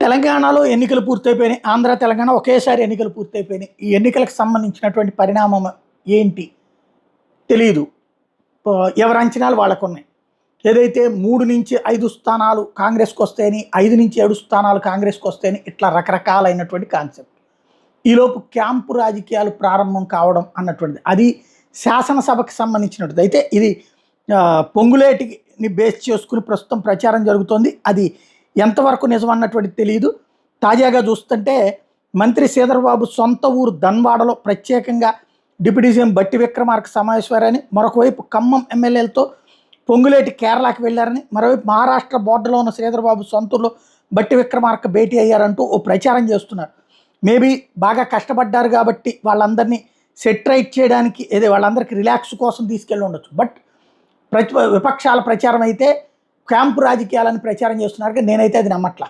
తెలంగాణలో ఎన్నికలు పూర్తయిపోయినాయి. ఆంధ్ర, తెలంగాణ ఒకేసారి ఎన్నికలు పూర్తయిపోయినాయి. ఈ ఎన్నికలకు సంబంధించినటువంటి పరిణామం ఏంటి తెలీదు. ఎవరి అంచనాలు వాళ్ళకున్నాయి. ఏదైతే 3-5 స్థానాలు కాంగ్రెస్కి వస్తాయని, 5-7 స్థానాలు కాంగ్రెస్కి వస్తాయని ఇట్లా రకరకాలైనటువంటి కాన్సెప్ట్. ఈలోపు క్యాంపు రాజకీయాలు ప్రారంభం అన్నటువంటిది. అది శాసనసభకు సంబంధించినటువంటిది. అయితే ఇది పొంగులేటిని బేస్ చేసుకుని ప్రస్తుతం ప్రచారం జరుగుతోంది. అది ఎంతవరకు నిజం అన్నటువంటిది తెలియదు. తాజాగా చూస్తుంటే మంత్రి శ్రీధర్బాబు సొంత ఊరు ధన్వాడలో ప్రత్యేకంగా డిప్యూటీ సీఎం బట్టి విక్రమార్క సమావేశమయ్యారని, మరొకవైపు ఖమ్మం ఎమ్మెల్యేలతో పొంగులేటి కేరళకి వెళ్ళారని, మరోవైపు మహారాష్ట్ర బోర్డర్లో ఉన్న శ్రీధర్బాబు సొంతూరులో బట్టి విక్రమార్క భేటీ అయ్యారంటూ ఓ ప్రచారం చేస్తున్నారు. మేబీ బాగా కష్టపడ్డారు కాబట్టి వాళ్ళందరినీ సెట్రైట్ చేయడానికి వాళ్ళందరికీ రిలాక్స్ కోసం తీసుకెళ్ళి ఉండొచ్చు. బట్ విపక్షాల ప్రచారం అయితే క్యాంపు రాజకీయాలని ప్రచారం చేస్తున్నారు. నేనైతే అది నమ్మట్లా.